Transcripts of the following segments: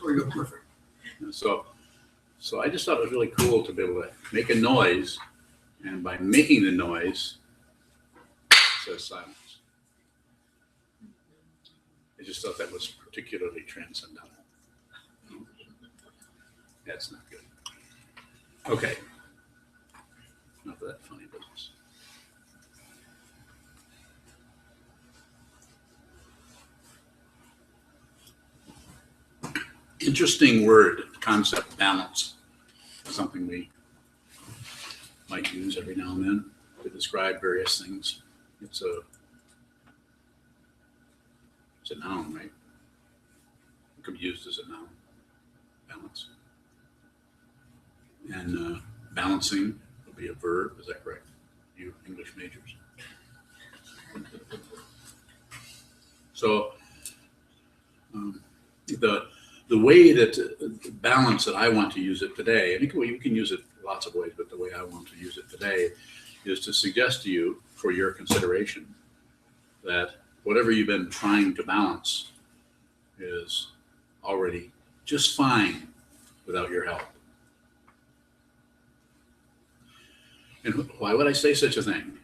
Or you're perfect. So I just thought it was really cool to be able to make a noise, and by making the noise, it says silence. I just thought that was particularly transcendental. That's not good. Okay. Enough of that funny business. Interesting word, concept, balance. Something we might use every now and then to describe various things. It's a noun, right? It could be used as a noun. Balance. And balancing would be a verb. Is that correct? You English majors. So the way that balance that I want to use it today, and you can use it lots of ways, but the way I want to use it today is to suggest to you, for your consideration, that whatever you've been trying to balance is already just fine without your help. And why would I say such a thing?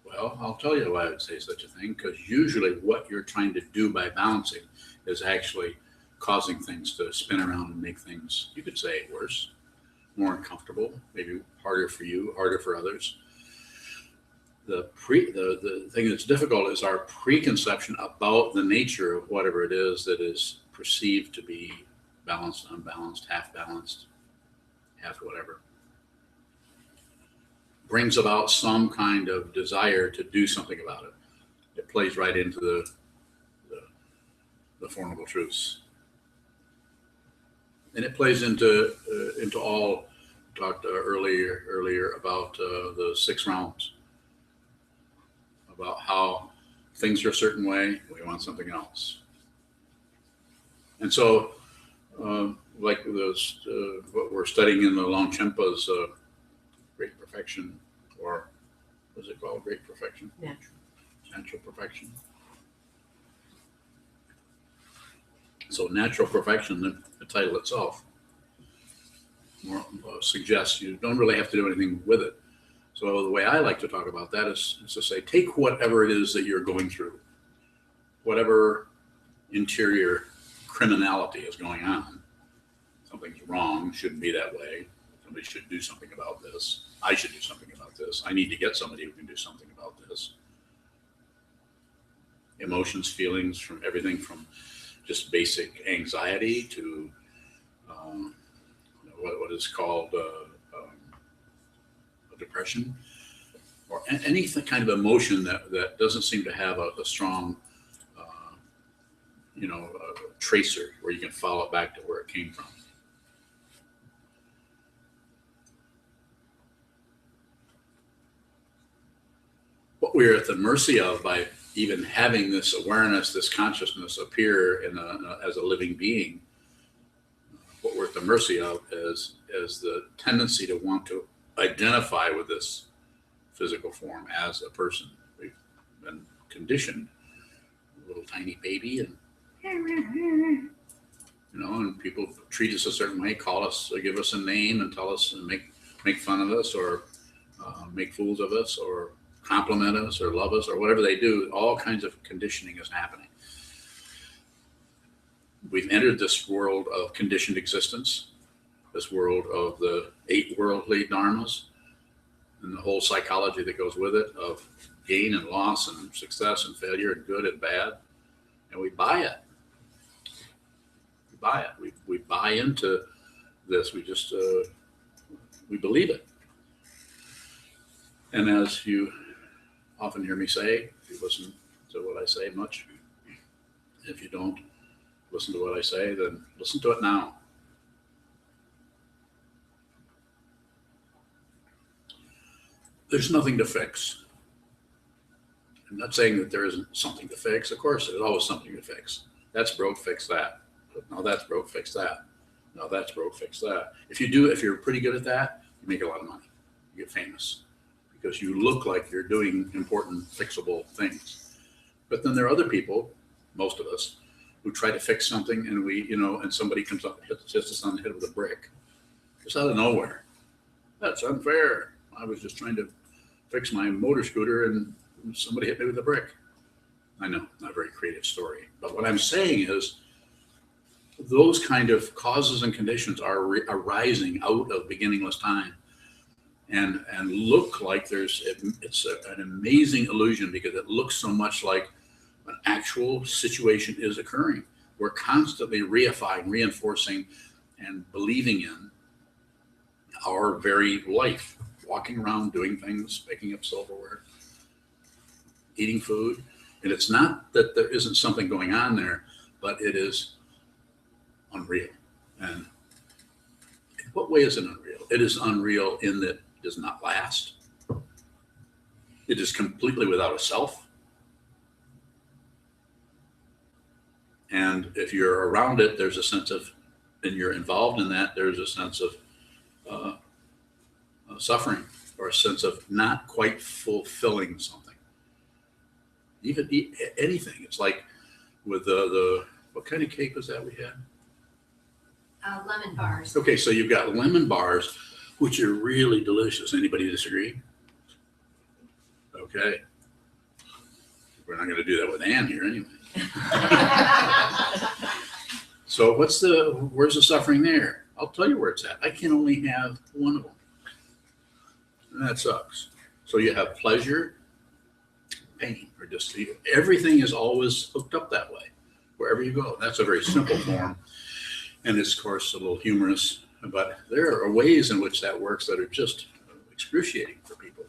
Well, I'll tell you why I would say such a thing, because usually what you're trying to do by balancing is actually causing things to spin around and make things, you could say, worse, more uncomfortable, maybe harder for you, harder for others. The thing that's difficult is our preconception about the nature of whatever it is that is perceived to be balanced, unbalanced, half whatever. Brings about some kind of desire to do something about it. It plays right into the Four Noble Truths. And it plays into all talked earlier about the 6 realms, about how things are a certain way, we want something else. And so, like those, what we're studying in the Longchenpa's Great Perfection, or what is it called? Great Perfection? Natural perfection. So natural perfection, the title itself, more suggests you don't really have to do anything with it. So the way I like to talk about that is to say, take whatever it is that you're going through, whatever interior criminality is going on. Something's wrong, shouldn't be that way. Somebody should do something about this. I should do something about this. I need to get somebody who can do something about this. Emotions, feelings, from everything from just basic anxiety to what is called depression, or any kind of emotion that doesn't seem to have a strong, tracer where you can follow it back to where it came from. What we're at the mercy of by even having this awareness, this consciousness appear as a living being, what we're at the mercy of is the tendency to want to identify with this physical form as a person. We've been conditioned, a little tiny baby, and and people treat us a certain way, call us, give us a name, and tell us and make fun of us, or make fools of us, or compliment us, or love us, or whatever they do. All kinds of conditioning is happening. We've entered this world of conditioned existence, this world of the 8 worldly dharmas, and the whole psychology that goes with it of gain and loss and success and failure and good and bad. And we buy it. We buy into this. We just, we believe it. And as you often hear me say, if you listen to what I say much, if you don't listen to what I say, then listen to it now. There's nothing to fix. I'm not saying that there isn't something to fix. Of course, there's always something to fix. That's broke, fix that. No, that's broke, fix that. No, that's broke, fix that. If you're pretty good at that, you make a lot of money. You get famous because you look like you're doing important, fixable things. But then there are other people, most of us, who try to fix something and and somebody comes up and hits us on the head with a brick, just out of nowhere. That's unfair. I was just trying to fix my motor scooter and somebody hit me with a brick. I know, not a very creative story. But what I'm saying is those kind of causes and conditions are arising out of beginningless time and look like it's an amazing illusion because it looks so much like an actual situation is occurring. We're constantly reifying, reinforcing, and believing in our very life, walking around, doing things, picking up silverware, eating food. And it's not that there isn't something going on there, but it is unreal. And in what way is it unreal? It is unreal in that it does not last. It is completely without a self. And if you're around it, there's a sense of, and you're involved in that, there's a sense of suffering or a sense of not quite fulfilling something. Even anything. It's like with the what kind of cake was that we had? Lemon bars. Okay, so you've got lemon bars, which are really delicious. Anybody disagree? Okay. We're not going to do that with Ann here anyway. So where's the suffering there? I'll tell you where it's at. I can only have one of them. And that sucks. So you have pleasure, pain, or just everything is always hooked up that way, wherever you go. That's a very simple form. And it's, of course, a little humorous, but there are ways in which that works that are just excruciating for people.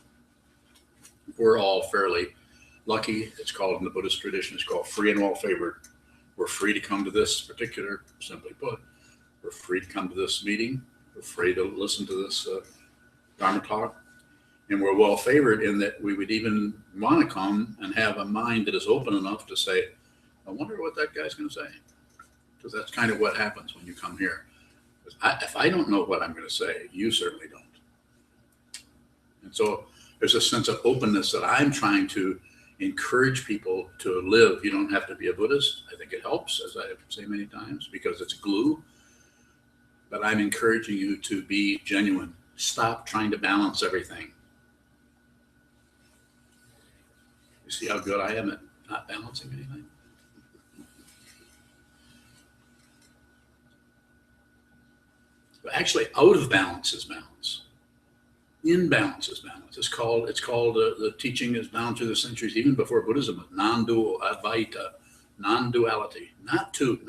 We're all fairly lucky. It's called, in the Buddhist tradition, it's called free and well favored. We're free to come to this particular, simply put, we're free to come to this meeting. We're free to listen to this Dharma talk. And we're well favored in that we would even want to come and have a mind that is open enough to say, I wonder what that guy's going to say. Because that's kind of what happens when you come here. If I don't know what I'm going to say, you certainly don't. And so there's a sense of openness that I'm trying to encourage people to live. You don't have to be a Buddhist. I think it helps, as I say many times, because it's glue. But I'm encouraging you to be genuine. Stop trying to balance everything. You see how good I am at not balancing anything? But actually, out of balance is balance. In balance is balance. It's called the teaching is down through the centuries, even before Buddhism, non-dual, advaita, non-duality, not two,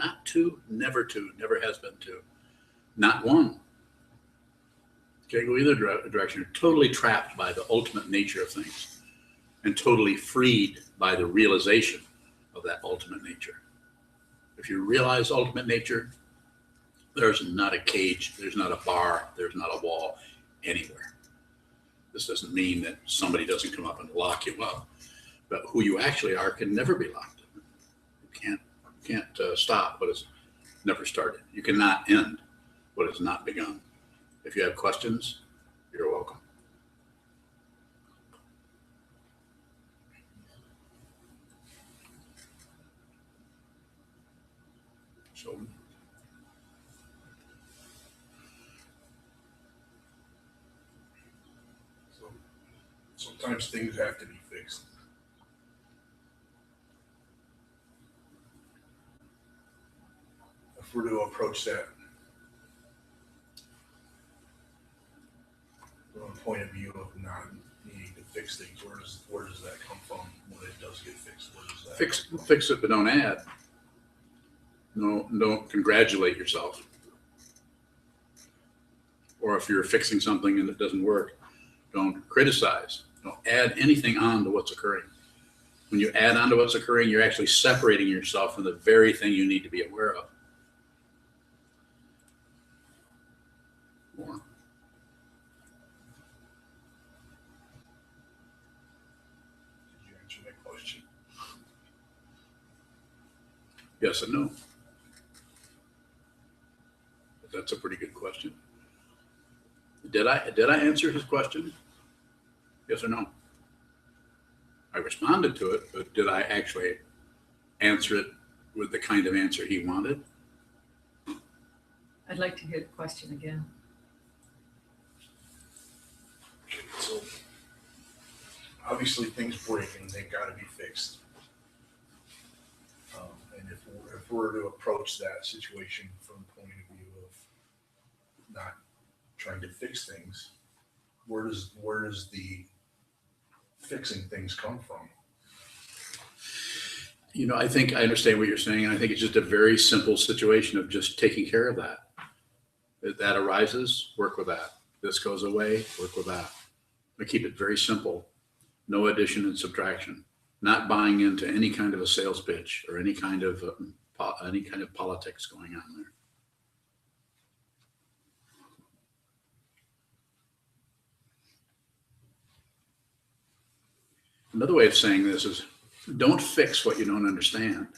never has been two, not one. Can't go either direction. You're totally trapped by the ultimate nature of things and totally freed by the realization of that ultimate nature. If you realize ultimate nature, there's not a cage, there's not a bar, there's not a wall anywhere. This doesn't mean that somebody doesn't come up and lock you up, but who you actually are can never be locked up. You can't stop what has never started. You cannot end what has not begun. If you have questions, you're welcome. So sometimes things have to be fixed. If we're to approach that from a point of view of not needing to fix things, where does that come from when it does get fixed? Where does that fix it, but don't add. No, don't congratulate yourself. Or if you're fixing something and it doesn't work, don't criticize. Don't add anything on to what's occurring. When you add on to what's occurring, you're actually separating yourself from the very thing you need to be aware of. More. Did you answer my question? Yes and no. That's a pretty good question. Did I answer his question? Yes or no? I responded to it, but did I actually answer it with the kind of answer he wanted. I'd like to hear the question again. So obviously things break and they've got to be fixed. And if we're to approach that situation from the point of view of not trying to fix things, where does the fixing things come from? You know, I think I understand what you're saying, and I think it's just a very simple situation of just taking care of that. If that arises, work with that. This goes away, work with that. But keep it very simple. No addition and subtraction. Not buying into any kind of a sales pitch or any kind of politics going on there. Another way of saying this is don't fix what you don't understand.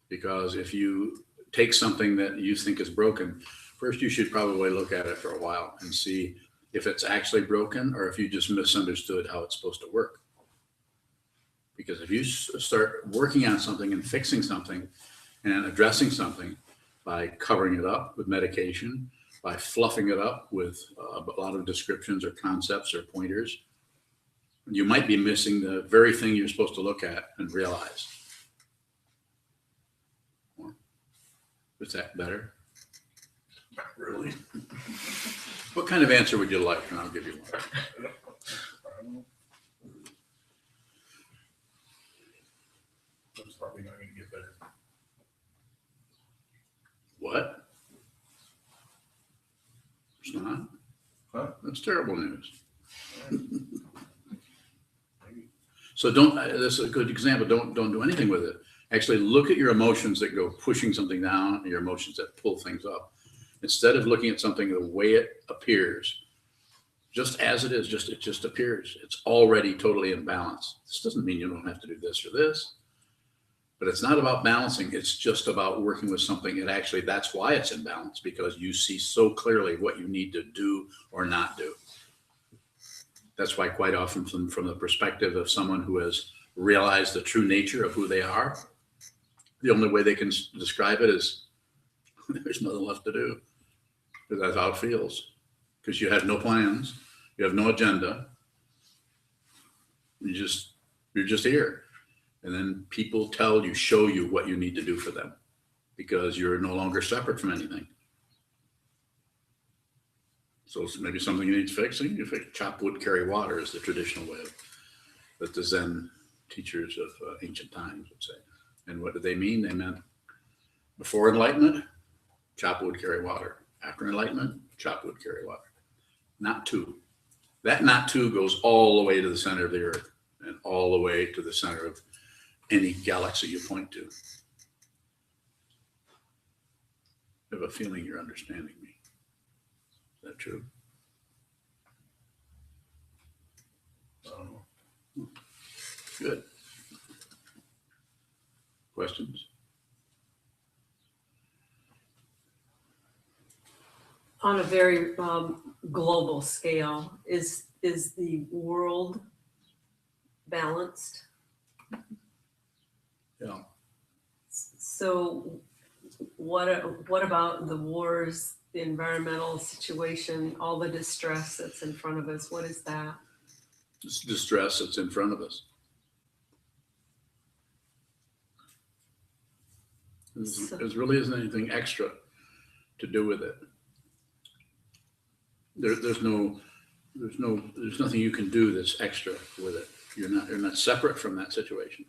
Because if you take something that you think is broken, first you should probably look at it for a while and see if it's actually broken or if you just misunderstood how it's supposed to work. Because if you start working on something and fixing something and addressing something by covering it up with medication, by fluffing it up with a lot of descriptions or concepts or pointers, you might be missing the very thing you're supposed to look at and realize. Is that better? Not really. What kind of answer would you like? And I'll give you one. I don't know. It's probably not going to get better. What? It's not. Huh? That's terrible news. Maybe. So don't, this is a good example. Don't do anything with it. Actually look at your emotions that go pushing something down and your emotions that pull things up. Instead of looking at something the way it appears, just as it is, it just appears. It's already totally in balance. This doesn't mean you don't have to do this or this, but it's not about balancing. It's just about working with something. And actually that's why it's in balance, because you see so clearly what you need to do or not do. That's why quite often from the perspective of someone who has realized the true nature of who they are, the only way they can describe it is there's nothing left to do. Because that's how it feels. Because you have no plans, you have no agenda. You're just here. And then people show you what you need to do for them because you're no longer separate from anything. So it's maybe something you need fixing. You fix, chop wood, carry water is the traditional way that the Zen teachers of ancient times would say. And what did they mean? They meant before enlightenment, chop wood, carry water. After enlightenment, chop wood, carry water. Not two. That not two goes all the way to the center of the earth and all the way to the center of any galaxy you point to. I have a feeling you're understanding me. Is that true? I don't know. Good. Questions? On a very global scale, is the world balanced? Yeah. So what about the wars, the environmental situation, all the distress that's in front of us? What is that? It's distress that's in front of us. There really isn't anything extra to do with it. There's nothing you can do that's extra with it. You're not separate from that situation.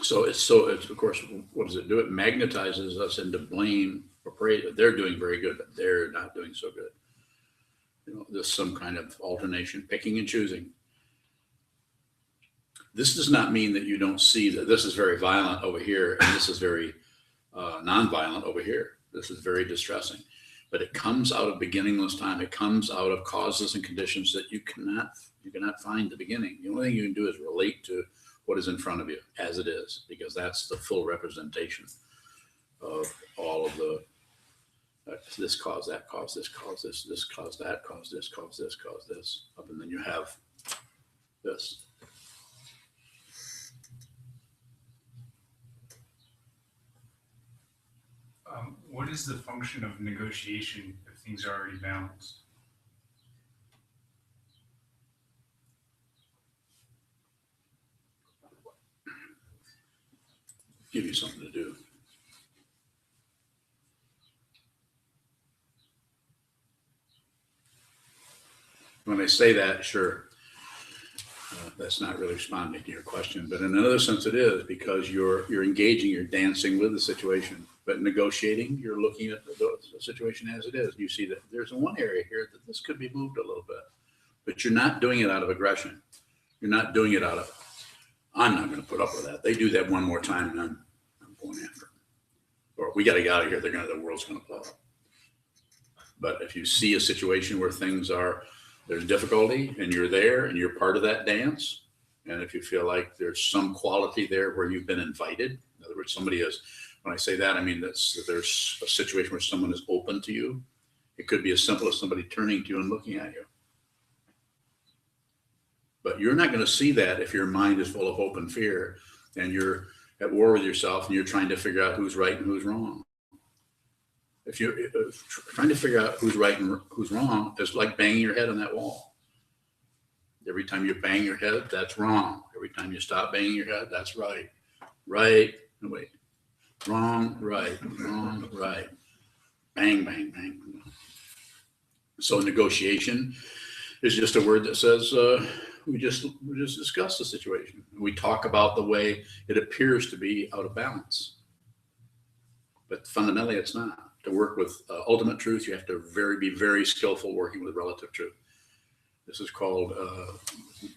So it's of course, what does it do? It magnetizes us into blame or praise. They're doing very good, but they're not doing so good. You know, there's some kind of alternation, picking and choosing. This does not mean that you don't see that this is very violent over here and this is very nonviolent over here. This is very distressing, but it comes out of beginningless time. It comes out of causes and conditions that you cannot find the beginning. The only thing you can do is relate to what is in front of you as it is, because that's the full representation of all of the this cause, that cause, this cause, this cause, that cause, this cause, this cause, this, and then you have this. What is the function of negotiation if things are already balanced? Give you something to do. When I say that, sure, that's not really responding to your question, but in another sense it is, because you're engaging, you're dancing with the situation. But negotiating, you're looking at the situation as it is. You see that there's one area here that this could be moved a little bit, but you're not doing it out of aggression. You're not doing it out of, I'm not going to put up with that. They do that one more time and I'm going after them. Or we got to get out of here. The world's going to blow up. But if you see a situation where things are, there's difficulty and you're there and you're part of that dance. And if you feel like there's some quality there where you've been invited, in other words, somebody is, when I say that, I mean that there's a situation where someone is open to you. It could be as simple as somebody turning to you and looking at you. But you're not going to see that if your mind is full of hope and fear and you're at war with yourself and you're trying to figure out who's right and who's wrong. If you're trying to figure out who's right and who's wrong, is like banging your head on that wall. Every time you bang your head, that's wrong. Every time you stop banging your head, that's right. Right, no, wait. Wrong, right, wrong, right. Bang, bang, bang. So negotiation is just a word that says, we just discuss the situation. We talk about the way it appears to be out of balance. But fundamentally, it's not. To work with ultimate truth, you have to be very skillful working with relative truth. This is called,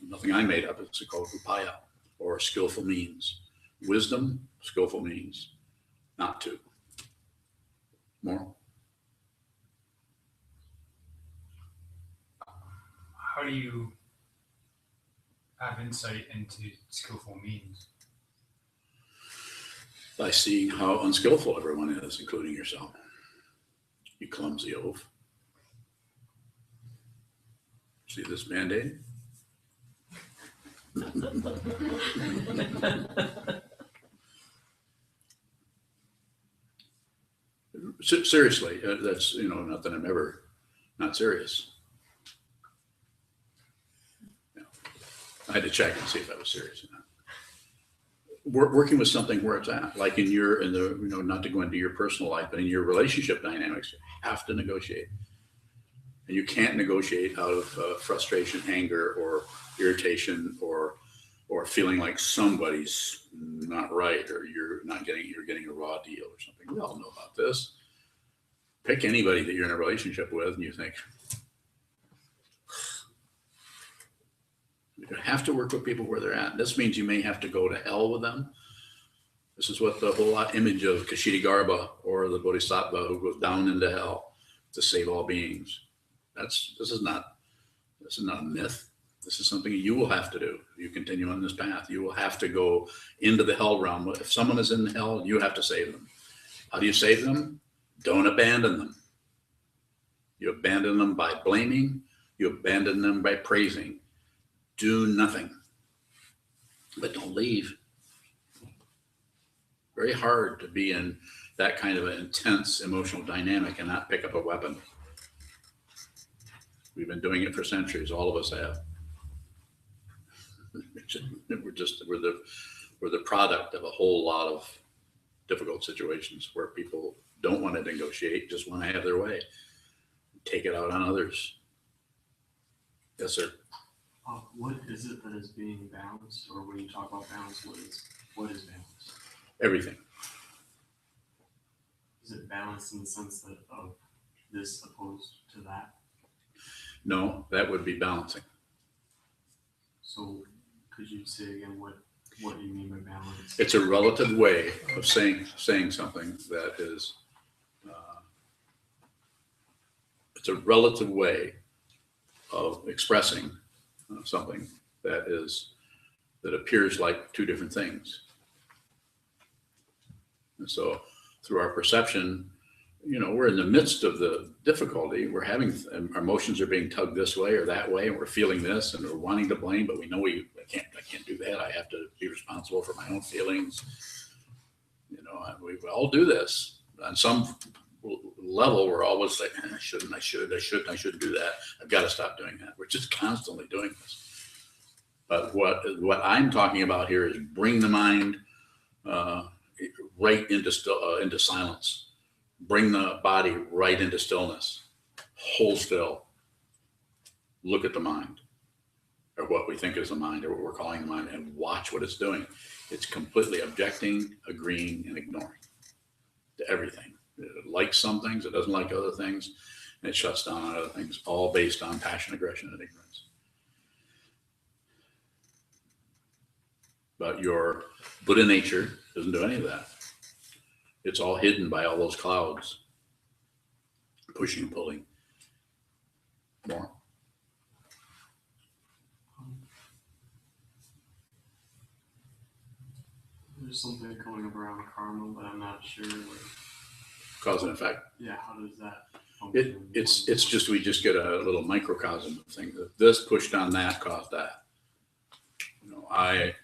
nothing I made up, it's called upaya, or skillful means. Wisdom, skillful means, not to. More? How do you have insight into skillful means? By seeing how unskillful everyone is, including yourself. You clumsy oaf. See this Band-Aid? Seriously, that's, not that I'm ever not serious. I had to check and see if I was serious or not. Working with something where it's at, like not to go into your personal life, but in your relationship dynamics, you have to negotiate. And you can't negotiate out of frustration, anger, or irritation, or feeling like somebody's not right, or you're getting a raw deal or something. We all know about this. Pick anybody that you're in a relationship with and you think, you have to work with people where they're at. This means you may have to go to hell with them. This is what the whole image of Kashidagarbha, or the Bodhisattva who goes down into hell to save all beings. This is not a myth. This is something you will have to do. You continue on this path. You will have to go into the hell realm. If someone is in hell, you have to save them. How do you save them? Don't abandon them. You abandon them by blaming. You abandon them by praising. Do nothing, but don't leave. Very hard to be in that kind of an intense emotional dynamic and not pick up a weapon. We've been doing it for centuries. All of us have. We're the product of a whole lot of difficult situations where people don't want to negotiate, just want to have their way, take it out on others. Yes, sir. What is it that is being balanced, or when you talk about balance, what is balanced? Everything. Is it balanced in the sense that of this opposed to that? No, that would be balancing. So could you say again what you mean by balance? It's a relative way of saying something that is. It's a relative way of expressing something that appears like two different things. And so through our perception, we're in the midst of the difficulty. We're having, our emotions are being tugged this way or that way, and we're feeling this and we're wanting to blame, but we know I can't do that. I have to be responsible for my own feelings. We all do this on some level, we're always like, I shouldn't do that. I've got to stop doing that. We're just constantly doing this. But what I'm talking about here is bring the mind right into silence. Bring the body right into stillness. Hold still. Look at the mind, or what we think is the mind, or what we're calling the mind, and watch what it's doing. It's completely objecting, agreeing, and ignoring to everything. It likes some things, it doesn't like other things, and it shuts down on other things, all based on passion, aggression, and ignorance. But your Buddha nature doesn't do any of that. It's all hidden by all those clouds, pushing and pulling. More. There's something going around karma, but I'm not sure. Like, Cause and effect. yeah, how does that function? It's just, we just get a little microcosm of things. This pushed on that, caused that. I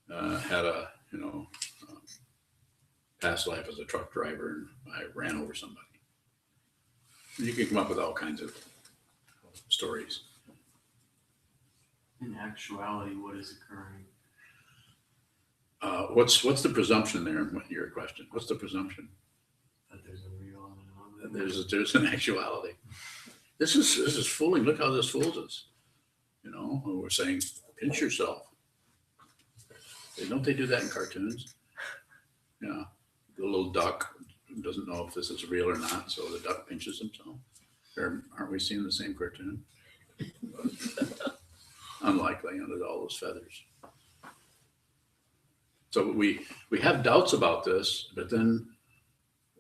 had a past life as a truck driver, and I ran over somebody. You can come up with all kinds of stories. In actuality, what is occurring? What's the presumption there in your question? What's the presumption? That there's a real and an other. There's an actuality. This is fooling. Look how this fools us. We're saying pinch yourself. Don't they do that in cartoons? Yeah, the little duck doesn't know if this is real or not, so the duck pinches himself. Aren't we seeing the same cartoon? Unlikely under all those feathers. So we have doubts about this, but then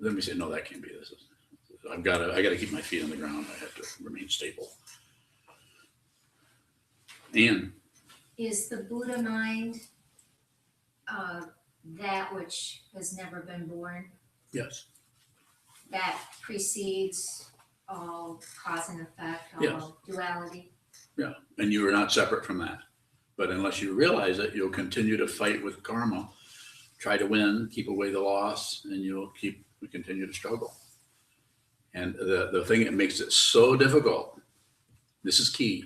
we say, no, that can't be this. I got to keep my feet on the ground. I have to remain stable. And Is the Buddha mind that which has never been born, yes, that precedes all cause and effect, all Yes. duality? yeah, and you are not separate from that. But unless you realize it, you'll continue to fight with karma, try to win, keep away the loss, and you'll continue to struggle. And the thing that makes it so difficult, this is key.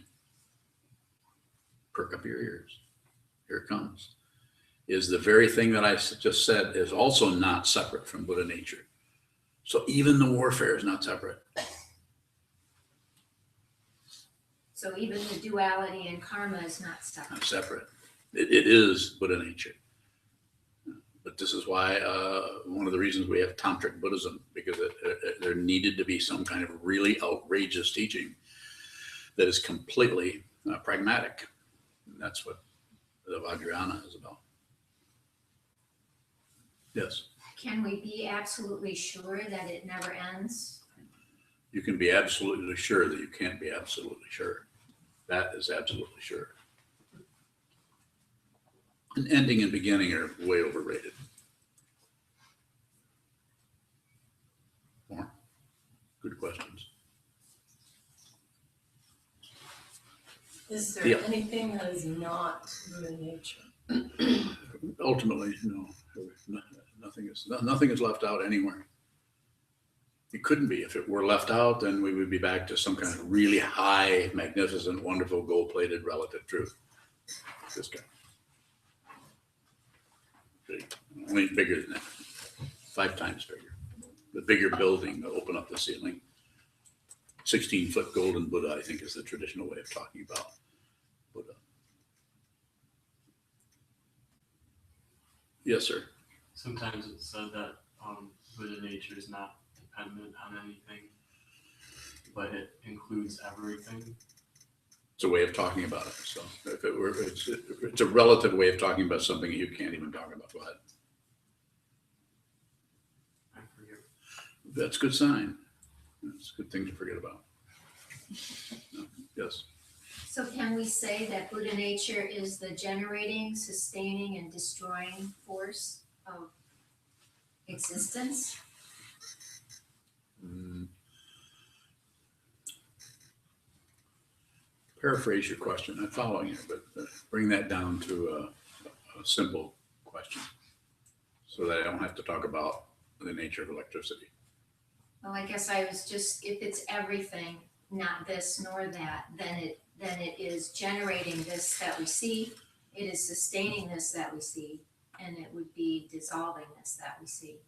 Perk up your ears. Here it comes. Is the very thing that I just said is also not separate from Buddha nature. So even the warfare is not separate. So even the duality and karma is not separate. Not separate. It is Buddha nature. But this is why one of the reasons we have tantric Buddhism, because there needed to be some kind of really outrageous teaching that is completely pragmatic. And that's what the Vajrayana is about. Yes. Can we be absolutely sure that it never ends? You can be absolutely sure that you can't be absolutely sure. That is absolutely sure. And ending and beginning are way overrated. More? Good questions. Is there Yeah. anything that is not Buddha nature? Ultimately, no. Nothing is left out anywhere. It couldn't be. If it were left out, then we would be back to some kind of really high, magnificent, wonderful, gold-plated relative truth. This guy. Only bigger than that. 5 times bigger. The bigger building to open up the ceiling. 16-foot golden Buddha, I think, is the traditional way of talking about Buddha. Yes, sir. Sometimes it's said that Buddha nature is not dependent on anything, but it includes everything. It's a way of talking about it. So if it were, it's a relative way of talking about something you can't even talk about. Go ahead. I forget. That's a good sign. It's a good thing to forget about. No. Yes. So can we say that Buddha nature is the generating, sustaining, and destroying force of existence? Paraphrase your question. I'm following you, but bring that down to a simple question so that I don't have to talk about the nature of electricity. Well, I guess I was just, if it's everything, not this nor that, then it is generating this that we see, it is sustaining this that we see, and it would be dissolving this that we see.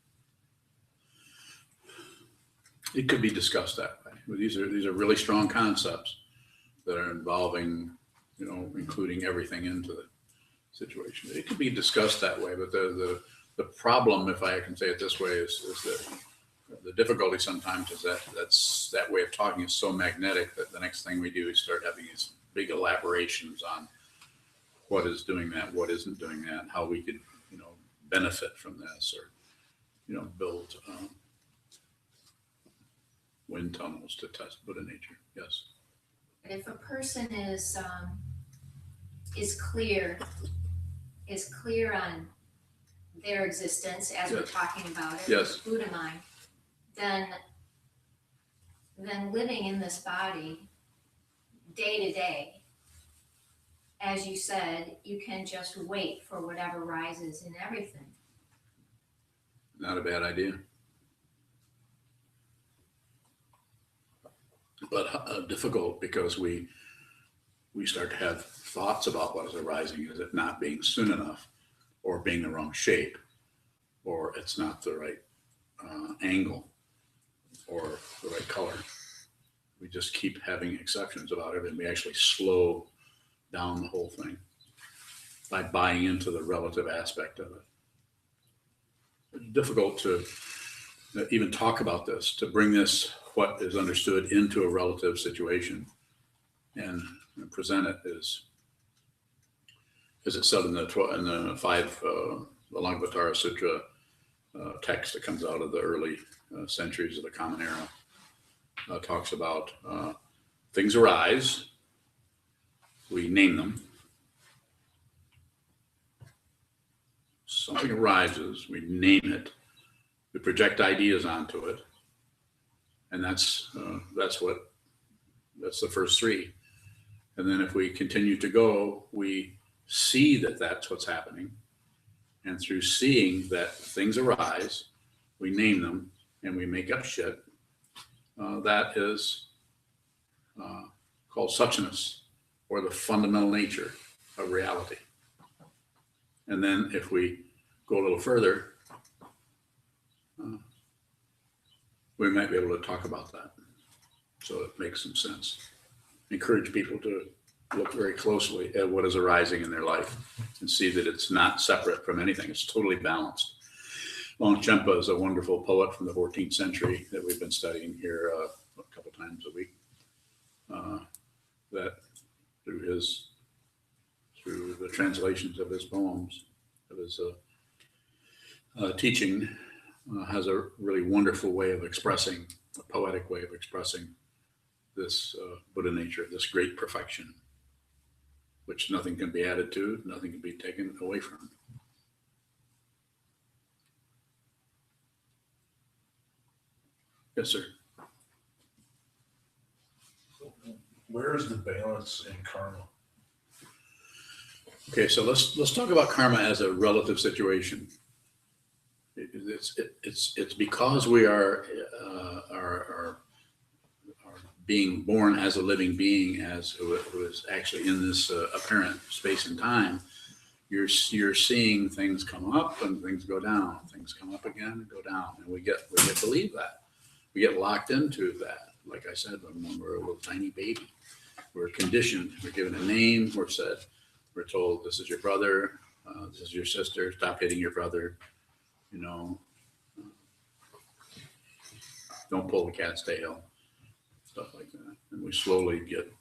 It could be discussed that way. But these are really strong concepts that are involving, including everything into the situation. It could be discussed that way, but the problem, if I can say it this way, is that the difficulty sometimes is that way of talking is so magnetic that the next thing we do is start having these big elaborations on what is doing that, what isn't doing that, how we could, benefit from this, or, build wind tunnels to test Buddha nature. Yes. But if a person is clear on their existence as we're Yes. talking about it, Yes. Buddha mind, then living in this body day to day, as you said, you can just wait for whatever rises in everything. Not a bad idea. But difficult because we start to have thoughts about what is arising. Is it not being soon enough, or being the wrong shape, or it's not the right angle, or the right color? We just keep having exceptions about it, and we actually slow down the whole thing by buying into the relative aspect of it. It's difficult to even talk about this, to bring this, what is understood, into a relative situation and present it as it said in the Lankavatara Sutra text that comes out of the early centuries of the Common Era. Talks about things arise, we name them. Something arises, we name it, we project ideas onto it, and that's the first three. And then if we continue to go, we see that that's what's happening, and through seeing that things arise, we name them and we make up shit. That is called suchness, or the fundamental nature of reality. And then if we go a little further, we might be able to talk about that, so it makes some sense. Encourage people to look very closely at what is arising in their life and see that it's not separate from anything. It's totally balanced. Longchenpa is a wonderful poet from the 14th century that we've been studying here a couple times a week. That through the translations of his poems, of his teaching, has a really wonderful way of expressing, a poetic way of expressing this Buddha nature, this great perfection, which nothing can be added to, nothing can be taken away from. Yes, sir. Where is the balance in karma? Okay, so let's talk about karma as a relative situation. It's because we are being born as a living being, who is actually in this apparent space and time. You're seeing things come up and things go down. Things come up again and go down, and we get to believe that. We get locked into that. Like I said, when we're a little tiny baby, we're conditioned. We're given a name. We're told, this is your brother. This is your sister. Stop hitting your brother. Don't pull the cat's tail. Stuff like that. And we slowly get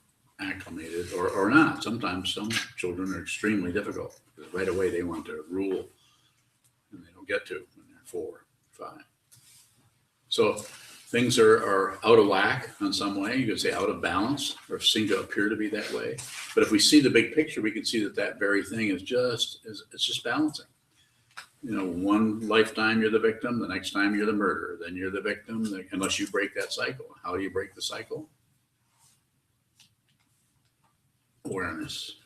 acclimated, or not. Sometimes some children are extremely difficult, because right away they want to rule, and they don't get to when they're 4, 5. So things are out of whack in some way. You could say out of balance, or seem to appear to be that way. But if we see the big picture, we can see that very thing is just balancing. One lifetime you're the victim, the next time you're the murderer, then you're the victim, unless you break that cycle. How do you break the cycle? Awareness.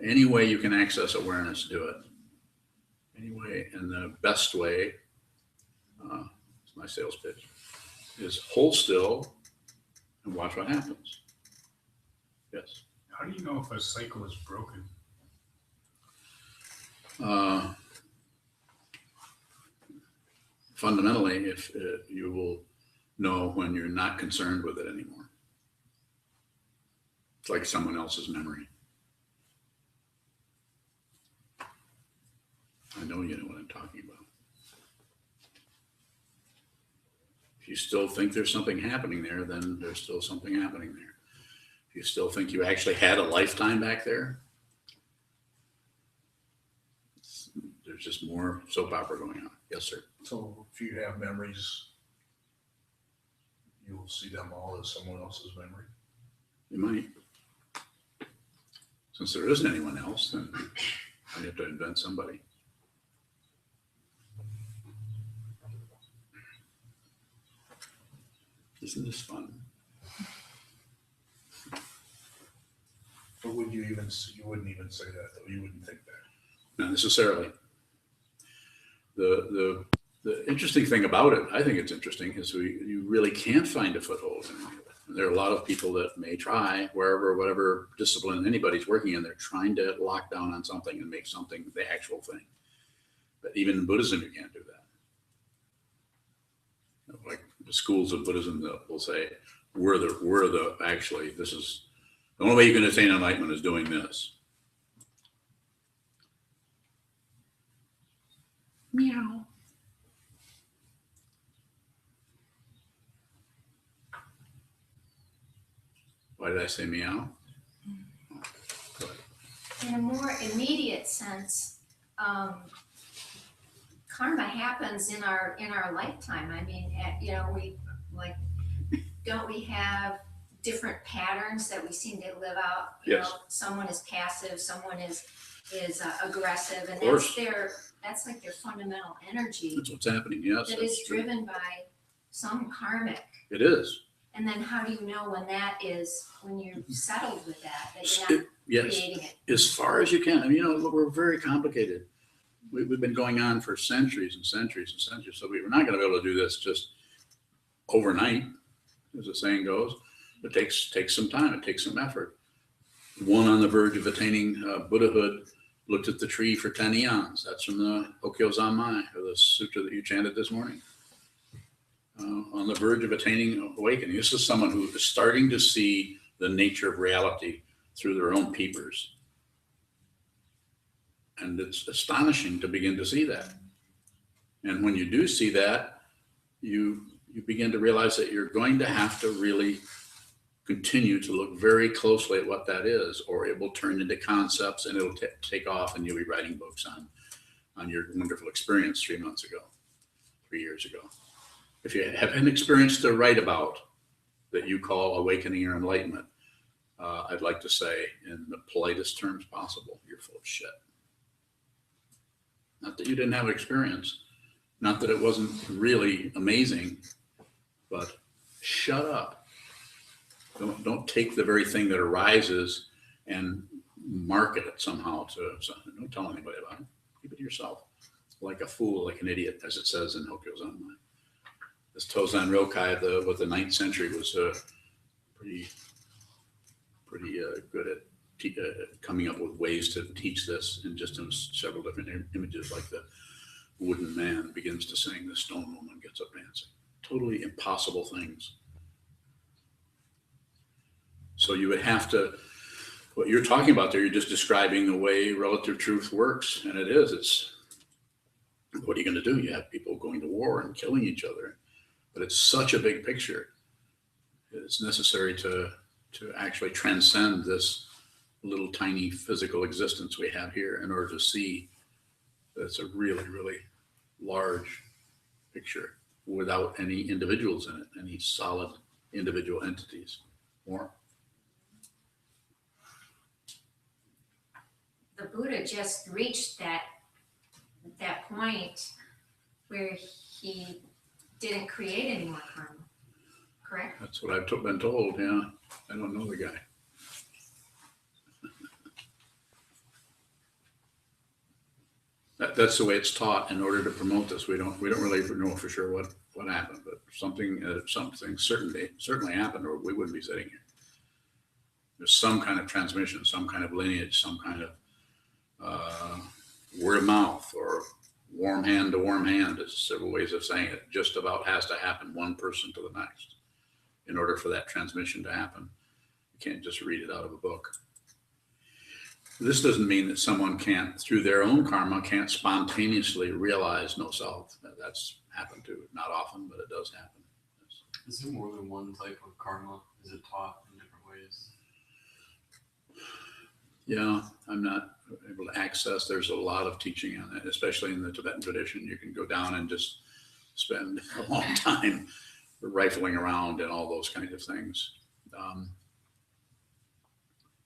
Any way you can access awareness, do it. Anyway, and the best way, my sales pitch, is hold still and watch what happens. Yes. How do you know if a cycle is broken? Fundamentally, if you will know when you're not concerned with it anymore. It's like someone else's memory. I know you know what I'm talking about. If you still think there's something happening there, then there's still something happening there. If you still think you actually had a lifetime back there, there's just more soap opera going on. Yes, sir. So if you have memories, you will see them all as someone else's memory. You might. Since there isn't anyone else, then I have to invent somebody. Isn't this fun? But would you wouldn't even say that though. You wouldn't think that. Not necessarily. The interesting thing about it, I think it's interesting, is you really can't find a foothold in any of it. There are a lot of people that may try wherever, whatever discipline anybody's working in, they're trying to lock down on something and make something the actual thing. But even in Buddhism, you can't do that. Like the schools of Buddhism that will say, this is the only way you can attain enlightenment is doing this. Meow. Why did I say meow? Oh, go ahead. In a more immediate sense, karma happens in our lifetime. I mean, don't we have different patterns that we seem to live out? You know, someone is passive, someone is aggressive, and that's like their fundamental energy. That's what's happening. Yes, that is driven by some karmic. It is. And then how do you know when you're settled with that you're not creating it? As far as you can. I mean, we're very complicated. We've been going on for centuries and centuries and centuries. So we're not going to be able to do this just overnight, as the saying goes. It takes some time. It takes some effort. One on the verge of attaining Buddhahood looked at the tree for 10 eons. That's from the Sokuzan, or the sutra that you chanted this morning. On the verge of attaining awakening. This is someone who is starting to see the nature of reality through their own peepers. And it's astonishing to begin to see that. And when you do see that, you begin to realize that you're going to have to really continue to look very closely at what that is, or it will turn into concepts and it'll take off, and you'll be writing books on your wonderful experience 3 years ago. If you have an experience to write about that you call awakening or enlightenment, I'd like to say in the politest terms possible, you're full of shit. Not that you didn't have experience, not that it wasn't really amazing, but shut up. Don't take the very thing that arises and market it somehow don't tell anybody about it. Keep it to yourself. Like a fool, like an idiot, as it says in Sokuzan. This Tozan Rokai of the 9th century was pretty good at coming up with ways to teach this in several different images, like the wooden man begins to sing, the stone woman gets up dancing. Totally impossible things. So you would have to, what you're talking about there, you're just describing the way relative truth works, and it's, what are you going to do? You have people going to war and killing each other. But it's such a big picture. It's necessary to actually transcend this little tiny physical existence we have here in order to see that it's a really, really large picture without any individuals in it, any solid individual entities. More. The Buddha just reached that point where he didn't create any more karma, correct? That's what I've been told, yeah. I don't know the guy. That's the way it's taught in order to promote this. We don't really know for sure what happened, but something certainly happened, or we wouldn't be sitting here. There's some kind of transmission, some kind of lineage, some kind of word of mouth, or warm hand to warm hand. There's several ways of saying it. Just about has to happen one person to the next in order for that transmission to happen. You can't just read it out of a book. This doesn't mean that someone can't, through their own karma, can't spontaneously realize no self. That's happened too. Not often, but it does happen. Is there more than one type of karma? Is it taught in different ways? Yeah, I'm not able to access. There's a lot of teaching on that, especially in the Tibetan tradition. You can go down and just spend a long time rifling around and all those kinds of things.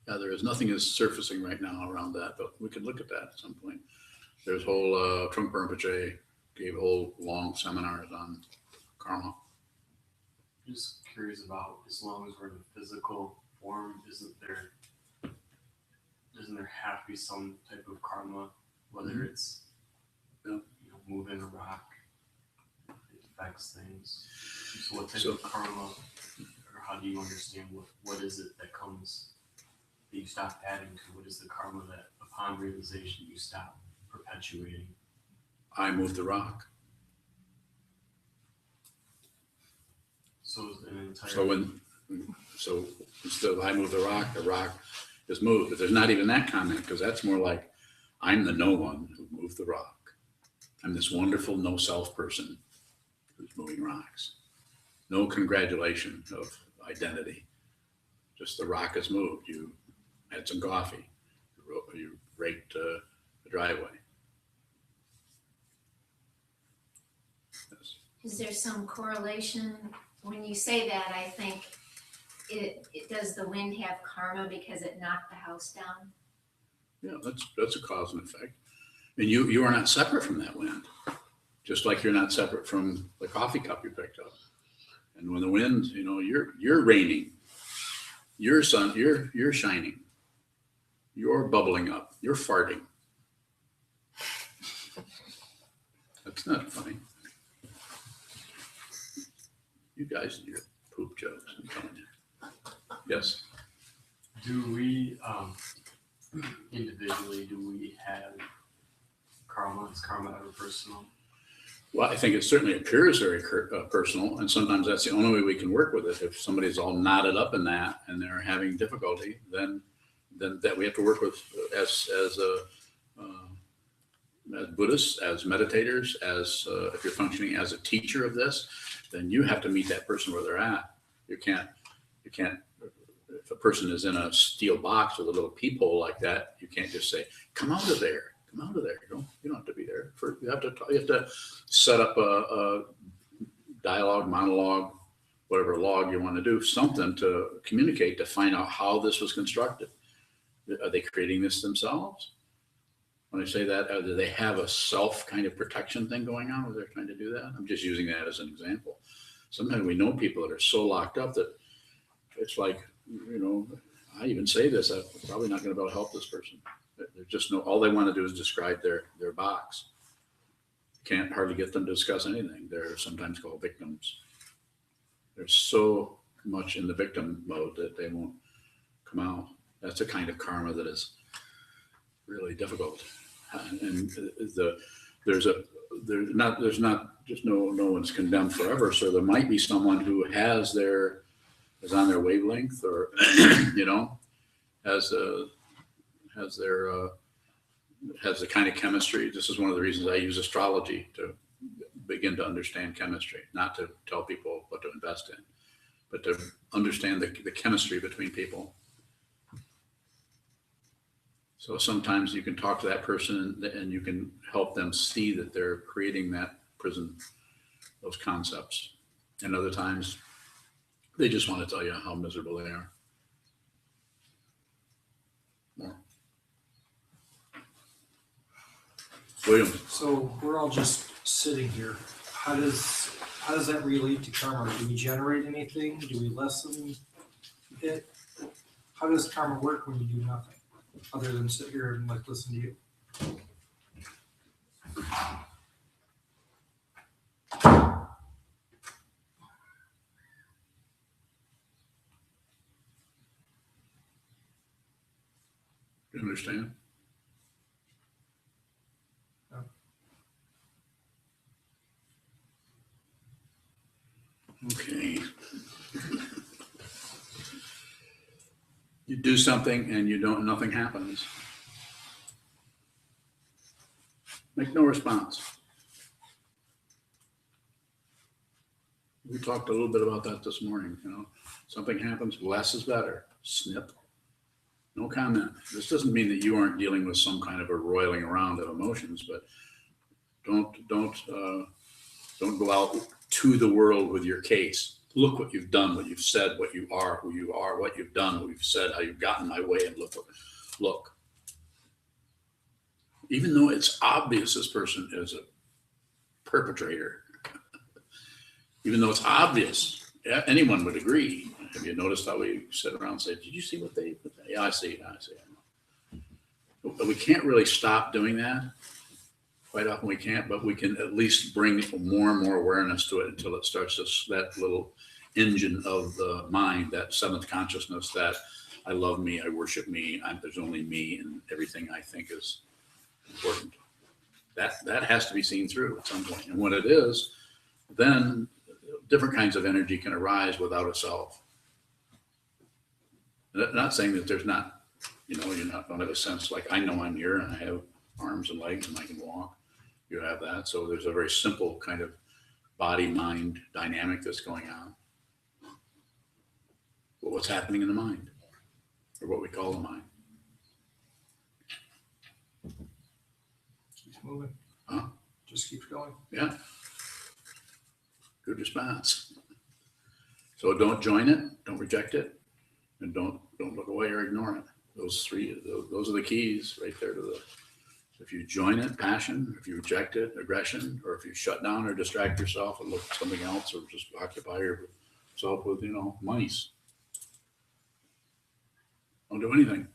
Yeah, there is nothing is surfacing right now around that, but we could look at that at some point. There's whole Trungpa Rinpoche gave whole long seminars on karma. Just curious about, as long as we're in a physical form, doesn't there have to be some type of karma, whether it's moving a rock, it affects things. So what type of karma, or how do you understand what is it that comes that you stop adding to? What is the karma that upon realization you stop perpetuating? I moved the rock. So is an entire So instead of I move the rock is moved. But there's not even that comment, because that's more like I'm the no one who moved the rock. I'm this wonderful no self person who's moving rocks. No congratulation of identity. Just the rock is moved. You had some coffee. You raked the driveway. Yes. Is there some correlation? When you say that, I think it does the wind have karma because it knocked the house down? Yeah, that's a cause and effect. And you are not separate from that wind, just like you're not separate from the coffee cup you picked up. And when the wind, you're raining, you're shining, you're bubbling up, you're farting. That's not funny. You guys and your poop jokes, I'm telling you. Yes. Do we individually have karma? Is karma ever personal? Well, I think it certainly appears very personal, and sometimes that's the only way we can work with it. If somebody's all knotted up in that and they're having difficulty, then that we have to work with as Buddhists, as meditators, as if you're functioning as a teacher of this, then you have to meet that person where they're at. You can't. If a person is in a steel box with a little peephole like that, you can't just say, "Come out of there." Come out of there. You don't have to be there. You have to set up a dialogue, monologue, whatever log you want to do, something to communicate, to find out how this was constructed. Are they creating this themselves? When I say that, do they have a self kind of protection thing going on where they're trying to do that? I'm just using that as an example. Sometimes we know people that are so locked up that it's like, I even say this, I'm probably not going to be able to help this person. They're just all they want to do is describe their box. Can't hardly get them to discuss anything. They're sometimes called victims. They're so much in the victim mode that they won't come out. That's a kind of karma that is really difficult. And no one's condemned forever. So there might be someone who is on their wavelength, or has the kind of chemistry. This is one of the reasons I use astrology, to begin to understand chemistry, not to tell people what to invest in, but to understand the chemistry between people. So sometimes you can talk to that person and you can help them see that they're creating that prison, those concepts. And other times they just want to tell you how miserable they are. More. William. So we're all just sitting here. How does that relate to karma? Do we generate anything? Do we lessen it? How does karma work when you do nothing other than sit here and listen to you? You understand? Okay. You do something and you don't, nothing happens. Make no response. We talked a little bit about that this morning, you know. Something happens, less is better. Snip. No comment. This doesn't mean that you aren't dealing with some kind of a roiling around of emotions, but don't go out to the world with your case. Look what you've done, what you've said, what you are, who you are, what you've done, what you've said, how you've gotten my way, and look. Even though it's obvious this person is a perpetrator, even though it's obvious, anyone would agree. Have you noticed how we sit around and say, did you see what they, yeah, I see it. But we can't really stop doing that. Quite often we can't, but we can at least bring more and more awareness to it until it starts that little engine of the mind, that seventh consciousness, that I love me, I worship me, there's only me, and everything I think is important. That has to be seen through at some point. And when it is, then different kinds of energy can arise without a self. Not saying that there's not, you know, you're not going to have a sense like, I know I'm here and I have arms and legs and I can walk. You have that. So there's a very simple kind of body-mind dynamic that's going on. But what's happening in the mind, or what we call the mind? Keeps moving. Huh? Just keeps going. Yeah. Good response. So don't join it, don't reject it, and don't look away or ignore it. Those are the keys right there to the. If you join it, passion. If you reject it, aggression. Or if you shut down or distract yourself and look at something else, or just occupy yourself with, you know, mice. Don't do anything.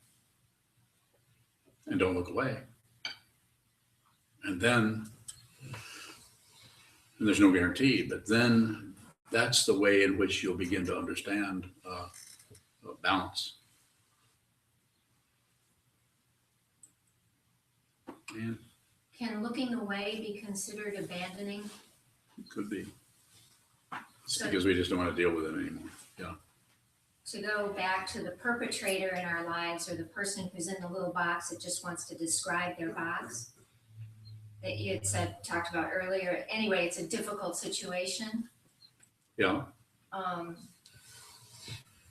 And don't look away. And then, and there's no guarantee, but then that's the way in which you'll begin to understand balance. And Can looking away be considered abandoning? it could be. It's So- because we just don't want to deal with it anymore. Yeah. To go back to the perpetrator in our lives, or the person who's in the little box that just wants to describe their box that you had talked about earlier. Anyway, it's a difficult situation. Yeah.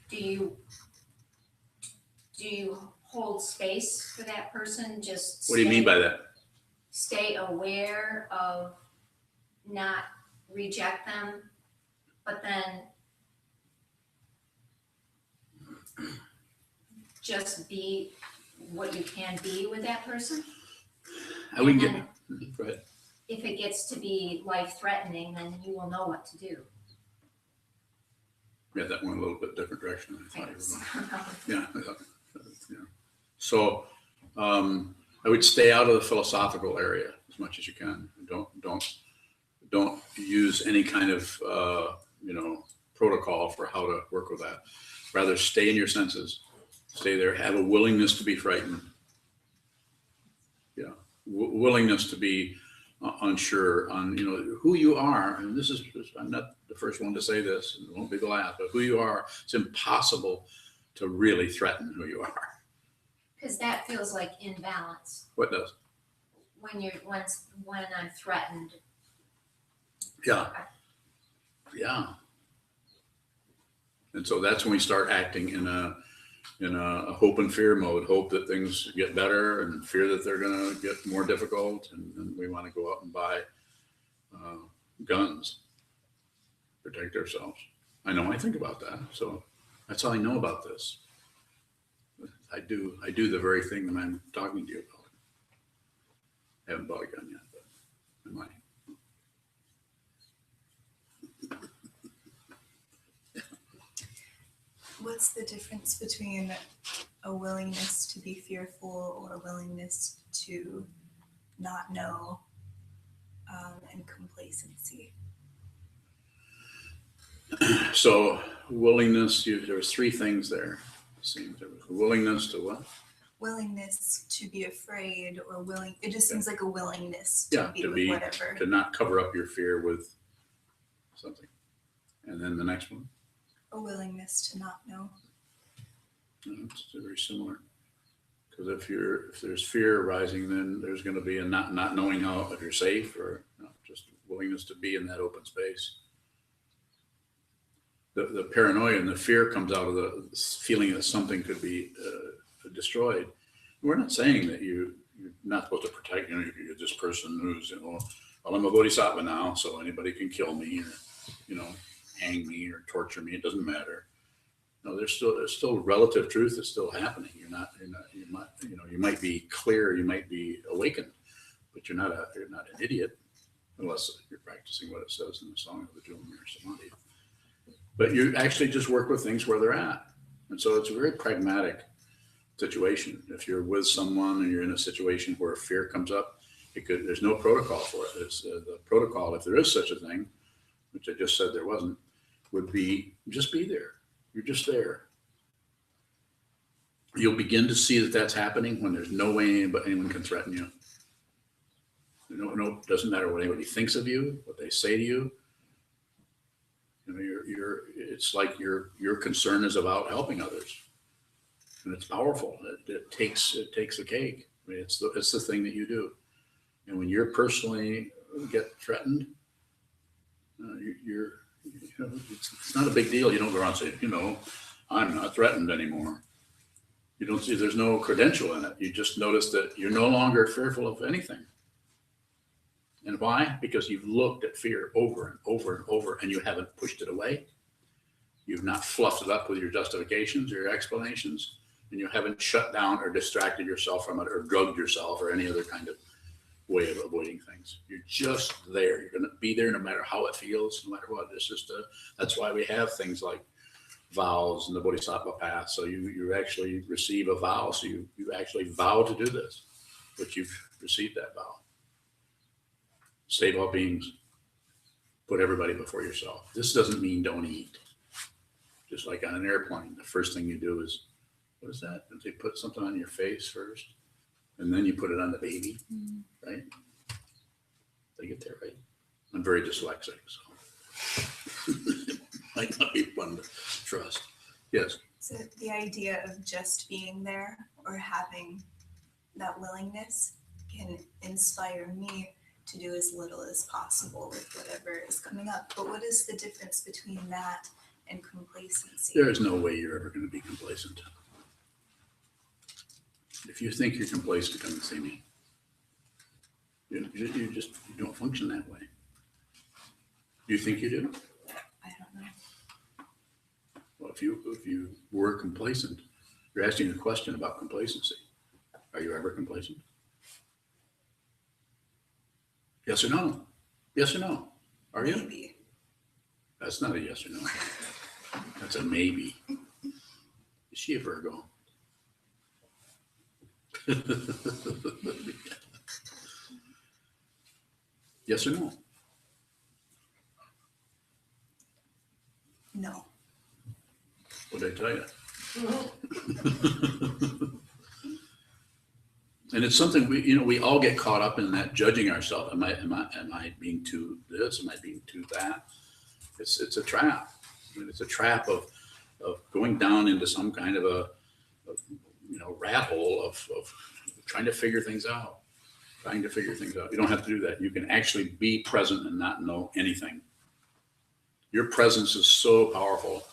Do you hold space for that person? Just What do you mean by that? stay aware of, not reject them, but then just be what you can be with that person? I wouldn't And get. Go ahead. If it gets to be life-threatening, then you will know what to do. Yeah, that went a little bit different direction than I thought you were Thanks. going. Yeah. So I would stay out of the philosophical area as much as you can. Don't use any kind of protocol for how to work with that. Rather, stay in your senses. Stay there. Have a willingness to be frightened. Yeah, willingness to be unsure on who you are. And this is, I'm not the first one to say this, and it won't be the last. But who you are, it's impossible to really threaten who you are. Because that feels like imbalance What does? when I'm threatened. Yeah. Yeah. And so that's when we start acting in a hope and fear mode. Hope that things get better, and fear that they're going to get more difficult, and then we want to go out and buy guns, protect ourselves. I know I think about that, so that's how I know about this. I do the very thing that I'm talking to you about. I haven't bought a gun yet, but I might. What's the difference between a willingness to be fearful or a willingness to not know and complacency? So willingness, there's three things there. It seems there was willingness to what? Willingness to be afraid or willing, it just seems like a willingness Yeah, to be to with be, whatever. to not cover up your fear with something. And then the next one, A willingness to not know. it's very similar. Because if there's fear arising, then there's going to be a not knowing how, if you're safe, or just willingness to be in that open space. The paranoia and the fear comes out of the feeling that something could be destroyed. We're not saying that you're not supposed to protect, you're this person who's, well, I'm a bodhisattva now, so anybody can kill me or, hang me or torture me. It doesn't matter. No, there's still relative truth that's still happening. You might be clear, you might be awakened, but you're not an idiot unless you're practicing what it says in the Song of the Doom or Samadhi. But you actually just work with things where they're at. And so it's a very pragmatic situation. If you're with someone and you're in a situation where fear comes up, there's no protocol for it. It's the protocol, if there is such a thing, which I just said there wasn't, would be just be there. You're just there. You'll begin to see that that's happening when there's no way anyone can threaten you. No, doesn't matter what anybody thinks of you, what they say to you. It's like your concern is about helping others, and it's powerful. It takes the cake. I mean, it's the thing that you do. And when you're personally get threatened, it's not a big deal. You don't go around saying, I'm not threatened anymore. You don't see, there's no credential in it. You just notice that you're no longer fearful of anything. And why? Because you've looked at fear over and over and over, and you haven't pushed it away. You've not fluffed it up with your justifications or your explanations, and you haven't shut down or distracted yourself from it or drugged yourself or any other kind of way of avoiding things. You're just there. You're going to be there no matter how it feels, no matter what. It's just that's why we have things like vows in the Bodhisattva path. So you actually receive a vow. So you actually vow to do this, but you've received that vow. Save all beings. Put everybody before yourself. This doesn't mean don't eat. Just like on an airplane, the first thing you do is, what is that? They put something on your face first, and then you put it on the baby, right? They get there, right? I'm very dyslexic, so it might not be fun to trust. Yes. So the idea of just being there or having that willingness can inspire me to do as little as possible with whatever is coming up. But what is the difference between that and complacency? There is no way you're ever going to be complacent. If you think you're complacent, come and see me. You don't function that way. Do you think you do? I don't know. Well, if you were complacent, you're asking a question about complacency. Are you ever complacent? Yes or no? Yes or no? Are you? Maybe. That's not a yes or no. That's a maybe. Is she a Virgo? Yes or no? No. What did I tell you? And it's something we all get caught up in that, judging ourselves. Am I being too this? Am I being too that? It's a trap. I mean, it's a trap of going down into some kind of a rat hole of trying to figure things out. You don't have to do that. You can actually be present and not know anything. Your presence is so powerful.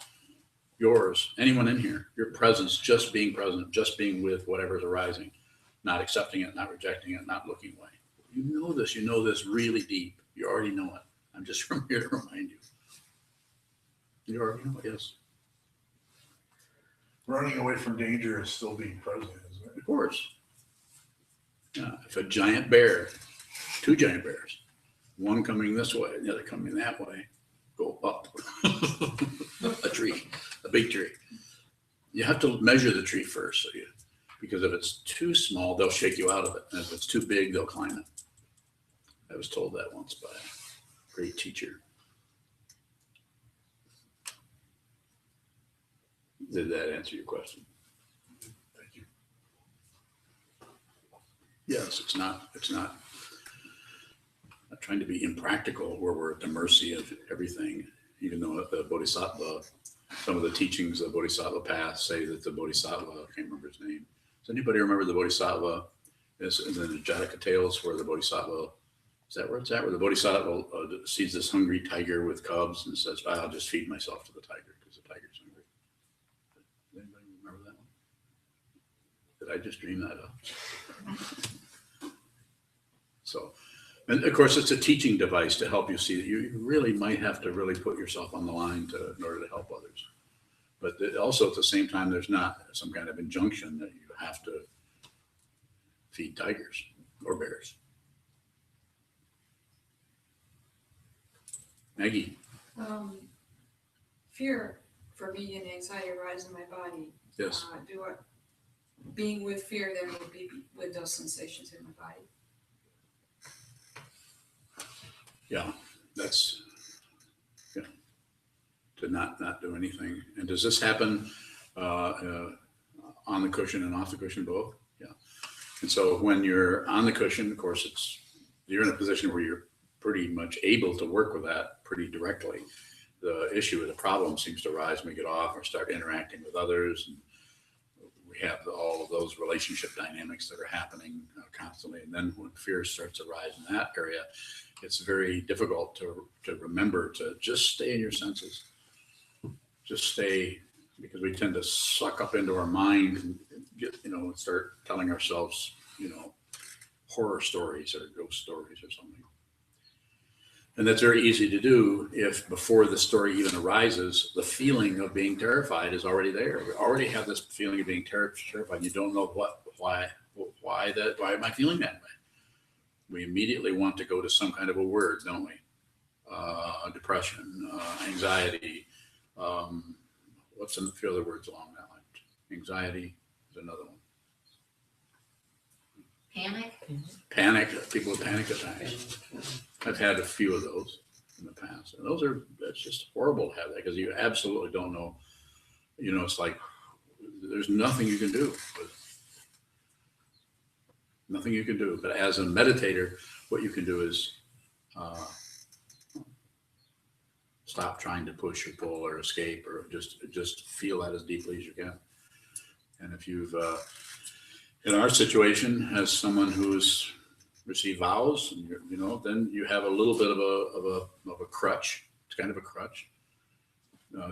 Yours, anyone in here, your presence, just being present, just being with whatever's arising, not accepting it, not rejecting it, not looking away. You know this really deep. You already know it. I'm just from here to remind you. You already know it, yes. Running away from danger is still being present, isn't it? Of course. Yeah, if a giant bear, two giant bears, one coming this way, the other coming that way, go up a tree, a big tree. You have to measure the tree first, because if it's too small, they'll shake you out of it, and if it's too big, they'll climb it. I was told that once by a great teacher. Did that answer your question? Thank you. Yes, it's not trying to be impractical where we're at the mercy of everything. Even though the Bodhisattva, some of the teachings of the Bodhisattva path say that the Bodhisattva, I can't remember his name. Does anybody remember the Bodhisattva? Is in the Jataka Tales where the Bodhisattva, is that where it's at? Where the Bodhisattva sees this hungry tiger with cubs and says, I'll just feed myself to the tiger because the tiger's hungry. Does anybody remember that one? Did I just dream that up? So, and of course, it's a teaching device to help you see that you really might have to really put yourself on the line in order to help others. But also at the same time, there's not some kind of injunction that you have to feed tigers or bears. Maggie? Fear for me and anxiety arise in my body. Yes. Being with fear then would be with those sensations in my body. Yeah, that's, yeah, to not do anything. And does this happen on the cushion and off the cushion both? Yeah. And so when you're on the cushion, of course, you're in a position where you're pretty much able to work with that pretty directly. The issue or the problem seems to arise when we get off or start interacting with others. And we have all of those relationship dynamics that are happening constantly. And then when fear starts to rise in that area, it's very difficult to remember to just stay in your senses. Just stay, because we tend to suck up into our mind and get, and start telling ourselves, horror stories or ghost stories or something. And that's very easy to do if before the story even arises, the feeling of being terrified is already there. We already have this feeling of being terrified. You don't know why am I feeling that way? We immediately want to go to some kind of a word, don't we? Depression, anxiety. What's a few other words along that line? Anxiety is another one. Panic, people with panic attacks. I've had a few of those in the past. And that's just horrible to have that because you absolutely don't know. It's like there's nothing you can do. Nothing you can do. But as a meditator, what you can do is stop trying to push or pull or escape or just feel that as deeply as you can. And if you've, in our situation, as someone who's received vows, and then you have a little bit of a crutch. It's kind of a crutch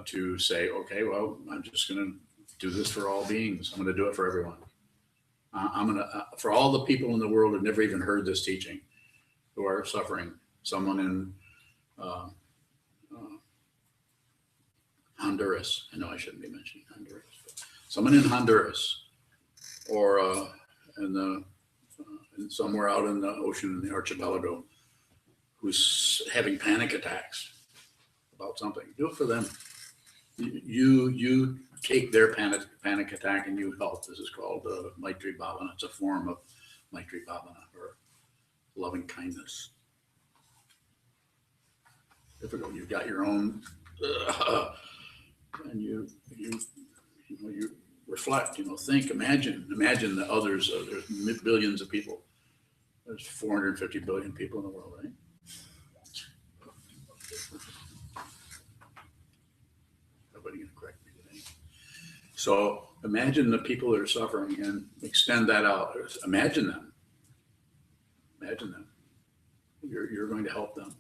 to say, okay, well, I'm just going to do this for all beings. I'm going to do it for everyone. I'm going to, for all the people in the world who've never even heard this teaching, who are suffering, someone in Honduras. I know I shouldn't be mentioning Honduras, but someone in Honduras or somewhere out in the ocean, in the archipelago, who's having panic attacks about something. Do it for them. You take their panic attack and you help. This is called Maitri Bhavana. It's a form of Maitri Bhavana or loving kindness. Difficult. You've got your own, and you reflect. Think, imagine the others. There's billions of people. There's 450 billion people in the world, right? Nobody gonna correct me today. So imagine the people that are suffering and extend that out. Imagine them. Imagine them. You're going to help them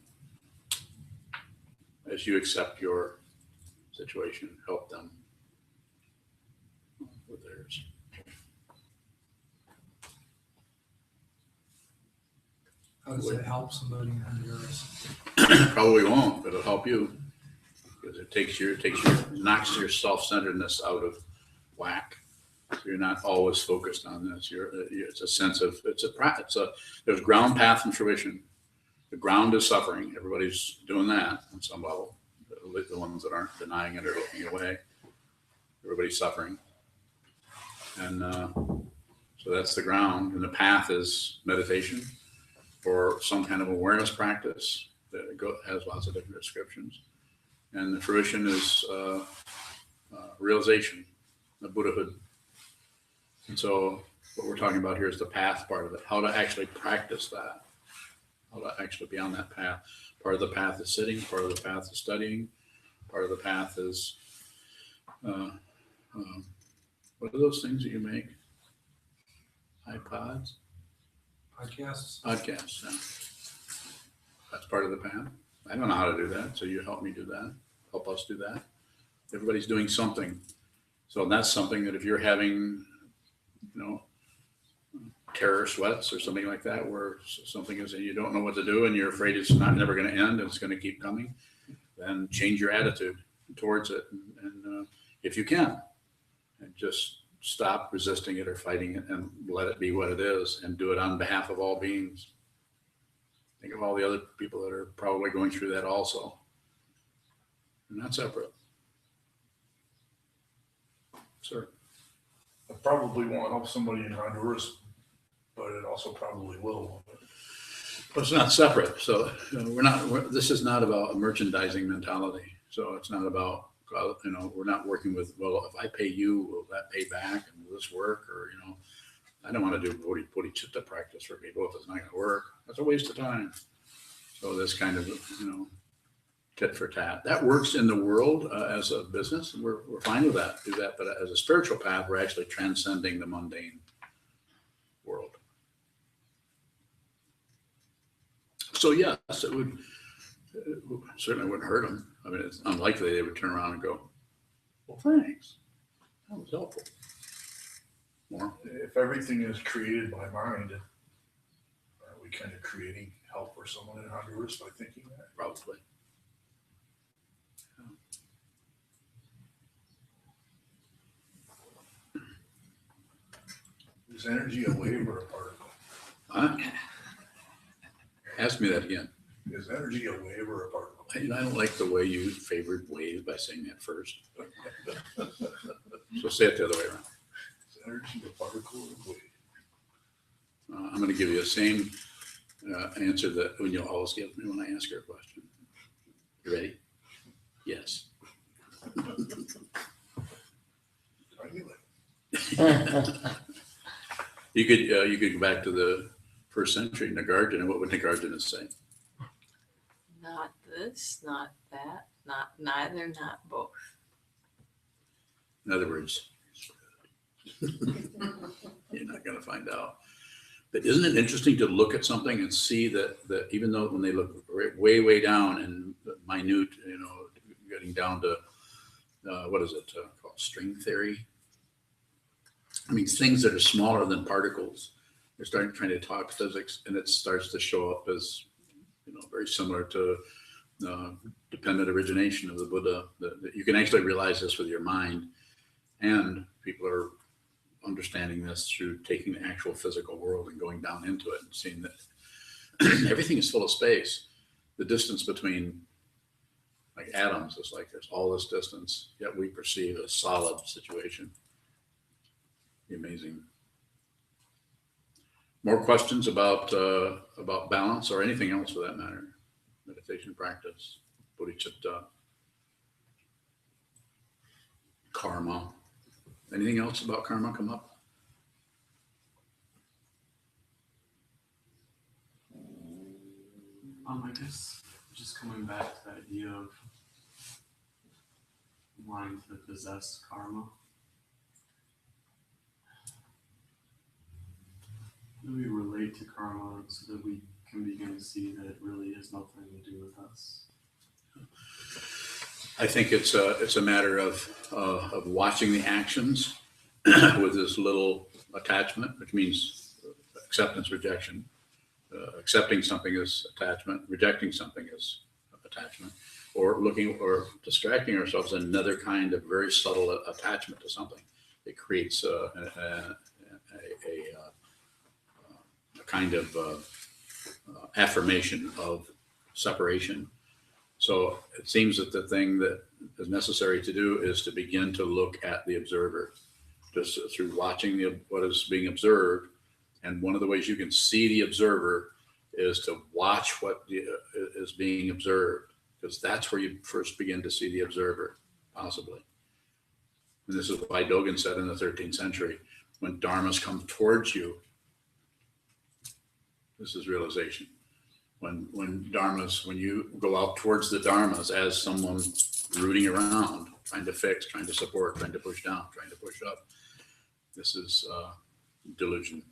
as you accept your situation. Help them with theirs. How does that help somebody in Honduras? Probably won't, but it'll help you because it knocks your self-centeredness out of whack. So you're not always focused on this. It's a sense of there's ground, path, and fruition. The ground is suffering. Everybody's doing that on some level. The ones that aren't denying it or looking away. Everybody's suffering. And so that's the ground. And the path is meditation. or some kind of awareness practice that has lots of different descriptions. And the fruition is realization, the Buddhahood. And so what we're talking about here is the path part of it, how to actually practice that, how to actually be on that path. Part of the path is sitting, part of the path is studying, part of the path is, what are those things that you make? iPods? Podcasts? Podcasts, yeah. That's part of the path. I don't know how to do that, so you help me do that, help us do that. Everybody's doing something. So that's something that if you're having, terror sweats or something like that, where something is, and you don't know what to do and you're afraid it's never going to end and it's going to keep coming, then change your attitude towards it. And if you can, and just stop resisting it or fighting it and let it be what it is and do it on behalf of all beings. Think of all the other people that are probably going through that also. They're not separate. Sir. I probably won't help somebody in Honduras, but it also probably will. But it's not separate. So this is not about a merchandising mentality. So it's not about, we're not working with, well, if I pay you, will that pay back? And will this work? Or, I don't want to do bodhicitta practice for people if it's not going to work. That's a waste of time. So this kind of, tit for tat. That works in the world as a business. And we're fine with that, do that. But as a spiritual path, we're actually transcending the mundane world. So yes, it certainly wouldn't hurt them. I mean, it's unlikely they would turn around and go, well, thanks. That was helpful. More. If everything is created by mind, are we kind of creating help for someone in Honduras by thinking that? Probably. Is energy a wave or a particle? Huh? Ask me that again. Is energy a wave or a particle? I don't like the way you favored wave by saying that first. So say it the other way around. Is energy a particle or a wave? I'm going to give you the same answer that you'll always give me when I ask her a question. You ready? Yes. You could go back to the first century, Nagarjuna, and what would Nagarjuna say? Not this, not that, not neither, not both. In other words, you're not going to find out. But isn't it interesting to look at something and see that even though when they look way, way down and minute, getting down to, what is it called, string theory? I mean, things that are smaller than particles, they're starting trying to talk physics, and it starts to show up as, very similar to dependent origination of the Buddha. That you can actually realize this with your mind, and people are understanding this through taking the actual physical world and going down into it and seeing that everything is full of space. The distance between like atoms is like there's all this distance, yet we perceive a solid situation. Amazing. More questions about balance or anything else for that matter? Meditation practice, bodhicitta, karma. Anything else about karma come up? I guess just coming back to the idea of wanting to possess karma. How do we relate to karma so that we can begin to see that it really has nothing to do with us? I think it's a matter of watching the actions with this little attachment, which means acceptance, rejection. Accepting something is attachment, rejecting something is attachment, or looking or distracting ourselves in another kind of very subtle attachment to something. It creates a kind of affirmation of separation. So it seems that the thing that is necessary to do is to begin to look at the observer, just through watching what is being observed. And one of the ways you can see the observer is to watch what is being observed, because that's where you first begin to see the observer, possibly. And this is why Dogen said in the 13th century, when dharmas come towards you, this is realization. When dharmas, when you go out towards the dharmas as someone rooting around, trying to fix, trying to support, trying to push down, trying to push up, this is delusion.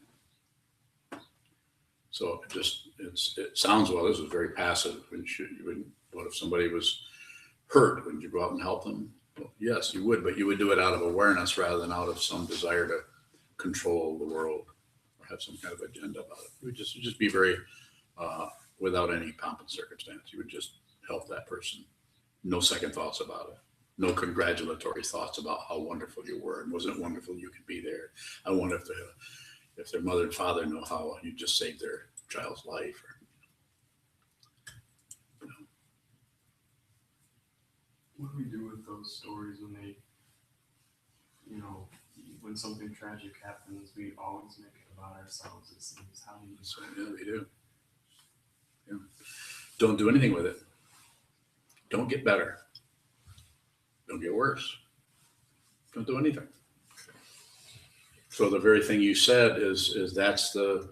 So it sounds, well, this is very passive. What if somebody was hurt? Wouldn't you go out and help them? Well, yes, you would, but you would do it out of awareness rather than out of some desire to control the world or have some kind of agenda about it. You would just be very, without any pomp and circumstance. You would just help that person. No second thoughts about it. No congratulatory thoughts about how wonderful you were and wasn't it wonderful you could be there. I wonder if their mother and father know how you just saved their child's life. What do we do with those stories when they, when something tragic happens, we always make it about ourselves, it seems. How do you? Yeah, we do. Yeah. Don't do anything with it. Don't get better. Don't get worse. Don't do anything. So the very thing you said is that's the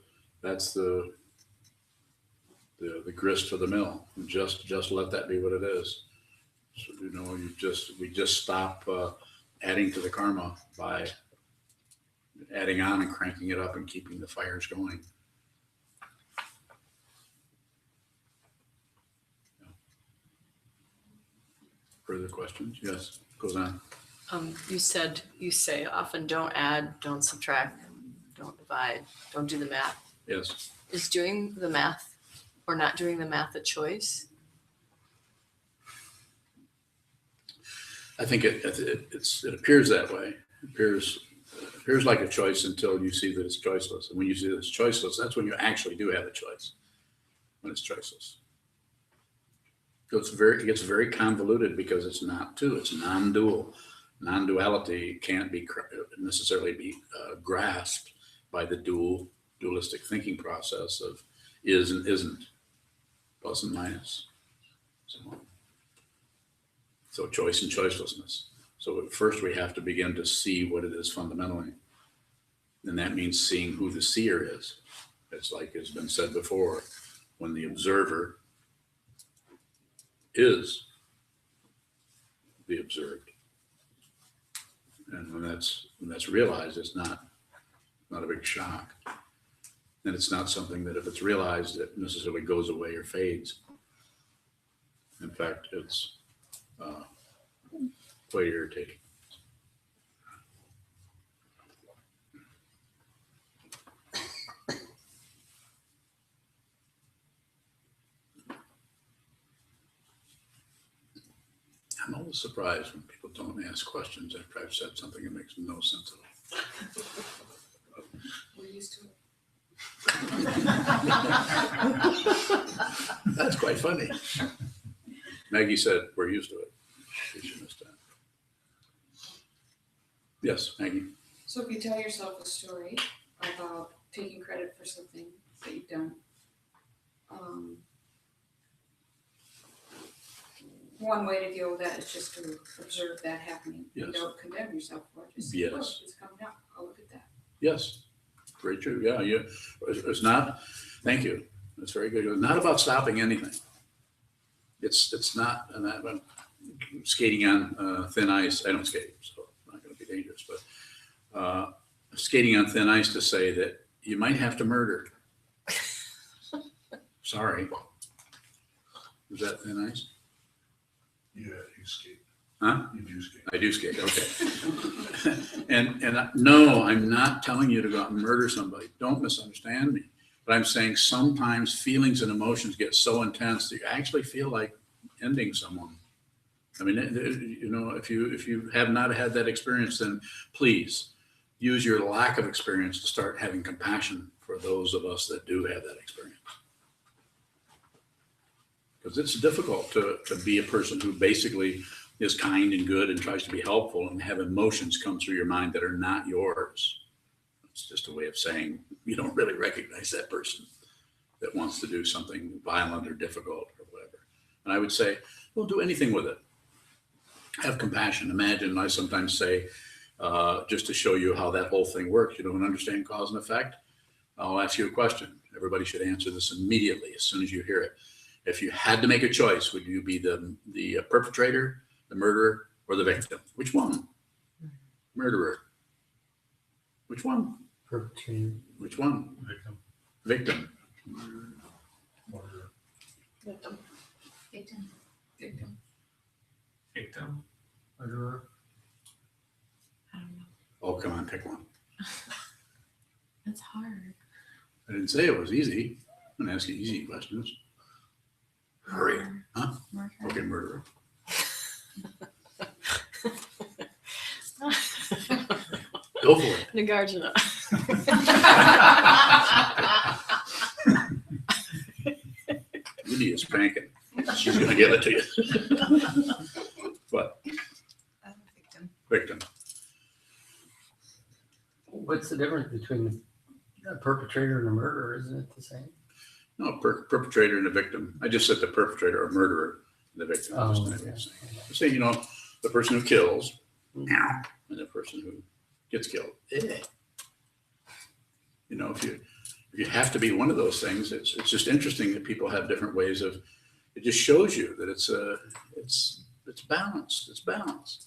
grist for the mill. Just let that be what it is. So, we just stop adding to the karma by adding on and cranking it up and keeping the fires going. Further questions? Yes, goes on. You say often don't add, don't subtract, don't divide, don't do the math. Yes. Is doing the math or not doing the math a choice? I think it appears that way. It appears like a choice until you see that it's choiceless. And when you see that it's choiceless, that's when you actually do have a choice. When it's choiceless. So it gets very convoluted because it's not two, it's non-dual. Non-duality can't necessarily be grasped by the dualistic thinking process of is and isn't, plus and minus. So choice and choicelessness. So at first we have to begin to see what it is fundamentally. And that means seeing who the seer is. It's like has been said before, when the observer is the observed. And when that's realized, it's not a big shock. And it's not something that if it's realized, it necessarily goes away or fades. In fact, it's quite irritating. I'm always surprised when people don't ask questions after I've said something that makes no sense at all. We're used to it. That's quite funny. Maggie said, we're used to it. She should understand. Yes, Maggie. So if you tell yourself a story about taking credit for something that you've done, one way to deal with that is just to observe that happening. Yes. You don't condemn yourself for it. Just say, Yes. look, it's coming up. I'll look at that. Yes, very true. Yeah, it's not, thank you. That's very good. It's not about stopping anything. It's not, and I'm skating on thin ice. I don't skate, so I'm not going to be dangerous, but skating on thin ice to say that you might have to murder. Sorry. Is that thin ice? Yeah, you skate. Huh? You do skate. I do skate, okay. and no, I'm not telling you to go out and murder somebody. Don't misunderstand me. But I'm saying sometimes feelings and emotions get so intense that you actually feel like ending someone. I mean, if you have not had that experience, then please use your lack of experience to start having compassion for those of us that do have that experience. Because it's difficult to be a person who basically is kind and good and tries to be helpful and have emotions come through your mind that are not yours. It's just a way of saying you don't really recognize that person. that wants to do something violent or difficult or whatever. And I would say, well, do anything with it. Have compassion. Imagine, I sometimes say, just to show you how that whole thing works, you don't understand cause and effect? I'll ask you a question. Everybody should answer this immediately as soon as you hear it. If you had to make a choice, would you be the perpetrator, the murderer, or the victim? Which one? Murderer. Which one? Perpetrator. Which one? Victim. Victim. Victim. Victim. Victim. Victim. Murderer. I don't know. Oh, come on, pick one. That's hard. I didn't say it was easy. I'm gonna ask you easy questions. Hurry. Huh? Murder. Okay, murderer. Go for it. Nagarjuna. Lydia is spanking. She's gonna give it to you. But Victim. victim. What's the difference between a perpetrator and a murderer? Isn't it the same? No, perpetrator and a victim. I just said the perpetrator or murderer, the victim. Oh, Just not okay. saying. I'm saying, you know, the person who kills, and the person who gets killed. Eh. You know, if you have to be one of those things, it's just interesting that people have different ways of. It just shows you that it's balanced. It's balanced.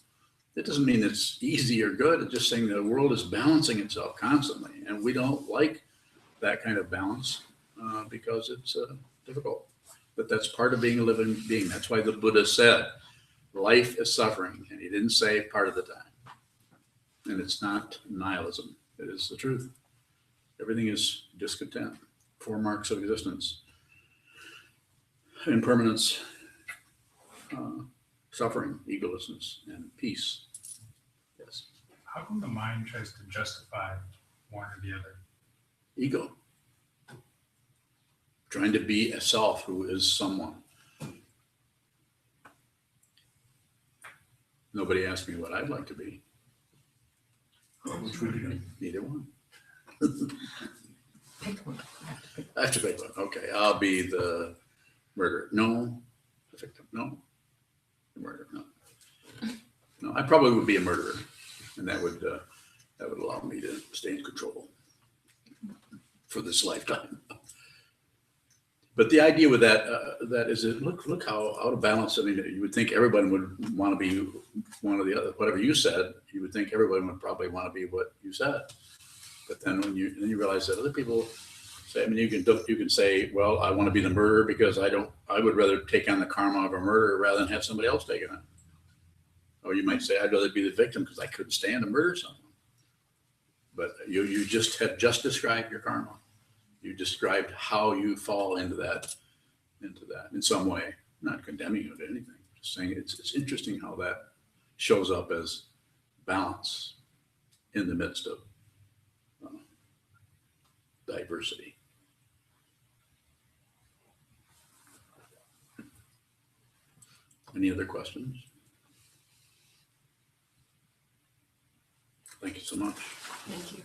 It doesn't mean it's easy or good. It's just saying the world is balancing itself constantly, and we don't like that kind of balance because it's difficult. But that's part of being a living being. That's why the Buddha said, "Life is suffering," and he didn't say part of the time. And it's not nihilism. It is the truth. Everything is discontent. 4 marks of existence: impermanence, suffering, egolessness, and peace. Yes. How come the mind tries to justify one or the other? Ego. Trying to be a self who is someone. Nobody asked me what I'd like to be. Which would you be? Neither one. Pick one. I have to pick one. Okay, I'll be the murderer. No. The victim. No. The murderer. No. No, I probably would be a murderer, and that would allow me to stay in control for this lifetime. But the idea with that is that look how out of balance. I mean, you would think everyone would want to be one or the other. Whatever you said, you would think everyone would probably want to be what you said. But then when you realize that other people say, I mean, you can say, well, I want to be the murderer because I would rather take on the karma of a murderer rather than have somebody else take it on. Or you might say, I'd rather be the victim because I couldn't stand to murder someone. But you just have just described your karma. You described how you fall into that in some way, not condemning you to anything, just saying it's interesting how that shows up as balance in the midst of diversity. Any other questions? Thank you so much. Thank you.